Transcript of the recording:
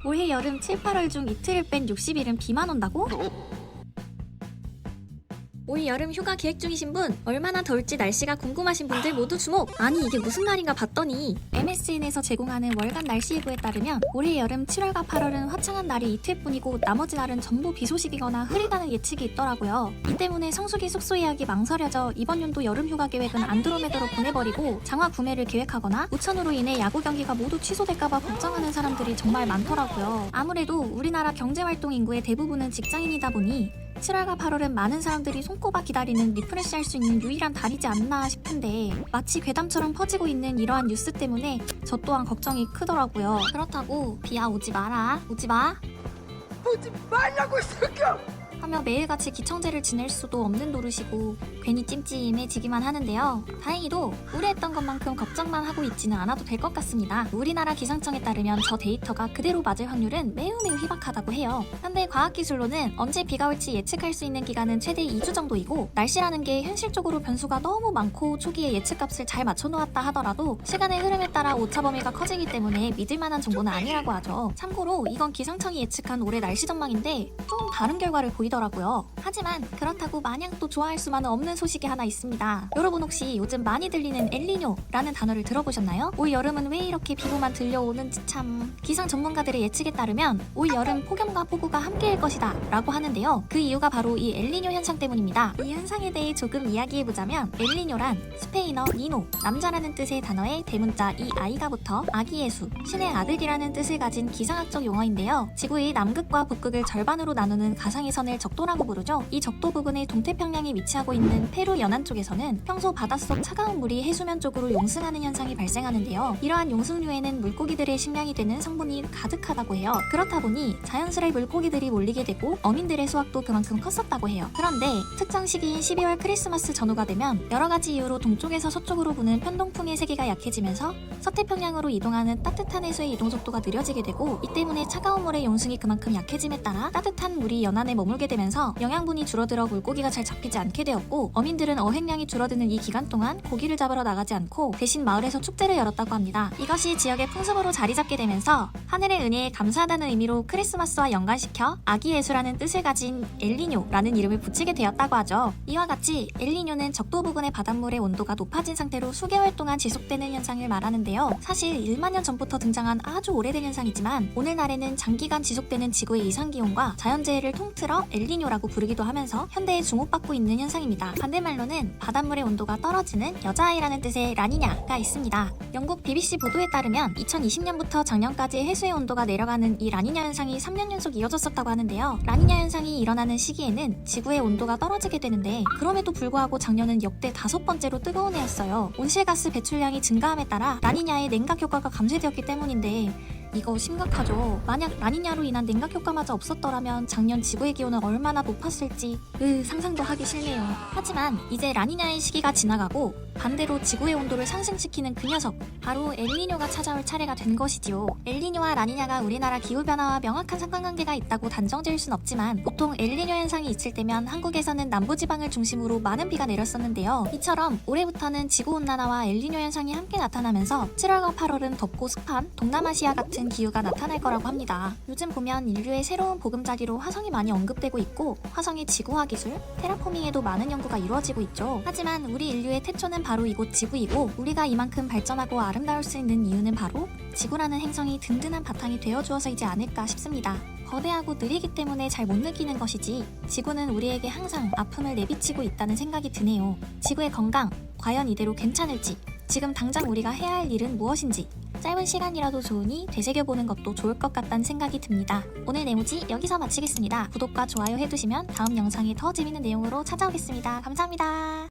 올해 여름 7, 8월 중 이틀을 뺀 60일은 비만 온다고? 올 여름 휴가 계획 중이신 분, 얼마나 더울지 날씨가 궁금하신 분들 모두 주목! 아니 이게 무슨 날인가 봤더니 MSN에서 제공하는 월간 날씨 예보에 따르면 올해 여름 7월과 8월은 화창한 날이 이틀뿐이고 나머지 날은 전부 비 소식이거나 흐리다는 예측이 있더라고요. 이 때문에 성수기 숙소 예약이 망설여져 이번 연도 여름 휴가 계획은 안드로메다로 보내버리고 장화 구매를 계획하거나 우천으로 인해 야구 경기가 모두 취소될까봐 걱정하는 사람들이 정말 많더라고요. 아무래도 우리나라 경제활동 인구의 대부분은 직장인이다 보니 7월과 8월은 많은 사람들이 손꼽아 기다리는 리프레시할 수 있는 유일한 달이지 않나 싶은데 마치 괴담처럼 퍼지고 있는 이러한 뉴스 때문에 저 또한 걱정이 크더라고요. 그렇다고 비야 오지 마라, 오지 마 오지 말라고 이 새끼야! 하며 매일같이 기청제를 지낼 수도 없는 노릇이고 괜히 찜찜해지기만 하는데요. 다행히도 우려했던 것만큼 걱정만 하고 있지는 않아도 될 것 같습니다. 우리나라 기상청에 따르면 저 데이터가 그대로 맞을 확률은 매우 희박하다고 해요. 현대 과학기술로는 언제 비가 올지 예측할 수 있는 기간은 최대 2주 정도이고 날씨라는 게 현실적으로 변수가 너무 많고 초기에 예측값을 잘 맞춰놓았다 하더라도 시간의 흐름에 따라 오차 범위가 커지기 때문에 믿을만한 정보는 아니라고 하죠. 참고로 이건 기상청이 예측한 올해 날씨 전망인데 좀 다른 결과를 보이더라고요. 하지만 그렇다고 마냥 또 좋아할 수만은 없는 소식이 하나 있습니다. 여러분 혹시 요즘 많이 들리는 엘니뇨라는 단어를 들어보셨나요? 올 여름은 왜 이렇게 비보만 들려오는지 참... 기상 전문가들의 예측에 따르면 올 여름 폭염과 폭우가 함께일 것이다 라고 하는데요. 그 이유가 바로 이 엘니뇨 현상 때문입니다. 이 현상에 대해 조금 이야기해보자면 엘니뇨란 스페인어 니노, 남자라는 뜻의 단어에 대문자 이 아이가 붙어 아기 예수, 신의 아들이라는 뜻을 가진 기상학적 용어인데요. 지구의 남극과 북극을 절반으로 나누는 가상의 선을 적도라고 부르죠. 이 적도 부근의 동태평양에 위치하고 있는 페루 연안 쪽에서는 평소 바닷속 차가운 물이 해수면 쪽으로 용승하는 현상이 발생하는데요. 이러한 용승류에는 물고기들의 식량이 되는 성분이 가득하다고 해요. 그렇다 보니 자연스레 물고기들이 몰리게 되고 어민들의 수확도 그만큼 컸었다고 해요. 그런데 특정 시기인 12월 크리스마스 전후가 되면 여러 가지 이유로 동쪽에서 서쪽으로 부는 편동풍의 세기가 약해지면서 서태평양으로 이동하는 따뜻한 해수의 이동 속도가 느려지게 되고 이 때문에 차가운 물의 용승이 그만큼 약해짐에 따라 따뜻한 물이 연안에 머물게 되면서 영양분이 줄어들어 물고기가 잘 잡히지 않게 되었고 어민들은 어획량이 줄어드는 이 기간 동안 고기를 잡으러 나가지 않고 대신 마을에서 축제를 열었다고 합니다. 이것이 지역의 풍습으로 자리 잡게 되면서 하늘의 은혜에 감사하다는 의미로 크리스마스와 연관시켜 아기 예수라는 뜻을 가진 엘니뇨라는 이름을 붙이게 되었다고 하죠. 이와 같이 엘니뇨는 적도 부근의 바닷물의 온도가 높아진 상태로 수개월 동안 지속되는 현상을 말하는데요. 사실 1만 년 전부터 등장한 아주 오래된 현상이지만 오늘날에는 장기간 지속되는 지구의 이상기온과 자연재해를 통틀어 엘니뇨라고 부르기도 하면서 현대에 주목받고 있는 현상입니다. 반대말로는 바닷물의 온도가 떨어지는 여자아이라는 뜻의 라니냐가 있습니다. 영국 BBC 보도에 따르면 2020년부터 작년까지 해수의 온도가 내려가는 이 라니냐 현상이 3년 연속 이어졌었다고 하는데요. 라니냐 현상이 일어나는 시기에는 지구의 온도가 떨어지게 되는데 그럼에도 불구하고 작년은 역대 5번째로 뜨거운 해였어요. 온실가스 배출량이 증가함에 따라 라니냐의 냉각 효과가 감쇄되었기 때문인데 이거 심각하죠. 만약 라니냐로 인한 냉각 효과마저 없었더라면 작년 지구의 기온은 얼마나 높았을지 상상도 하기 싫네요. 하지만 이제 라니냐의 시기가 지나가고 반대로 지구의 온도를 상승시키는 그 녀석 바로 엘니뇨가 찾아올 차례가 된 것이지요. 엘니뇨와 라니냐가 우리나라 기후변화와 명확한 상관관계가 있다고 단정지을 순 없지만 보통 엘니뇨 현상이 있을 때면 한국에서는 남부지방을 중심으로 많은 비가 내렸었는데요. 이처럼 올해부터는 지구온난화와 엘니뇨 현상이 함께 나타나면서 7월과 8월은 덥고 습한 동남아시아 같은 기후가 나타날 거라고 합니다. 요즘 보면 인류의 새로운 보금자리로 화성이 많이 언급되고 있고 화성의 지구화 기술, 테라포밍에도 많은 연구가 이루어지고 있죠. 하지만 우리 인류의 태초는 바로 이곳 지구이고 우리가 이만큼 발전하고 아름다울 수 있는 이유는 바로 지구라는 행성이 든든한 바탕이 되어주어서이지 않을까 싶습니다. 거대하고 느리기 때문에 잘 못 느끼는 것이지 지구는 우리에게 항상 아픔을 내비치고 있다는 생각이 드네요. 지구의 건강, 과연 이대로 괜찮을지 지금 당장 우리가 해야 할 일은 무엇인지 짧은 시간이라도 좋으니 되새겨보는 것도 좋을 것 같다는 생각이 듭니다. 오늘 내무지 여기서 마치겠습니다. 구독과 좋아요 해두시면 다음 영상에 더 재밌는 내용으로 찾아오겠습니다. 감사합니다.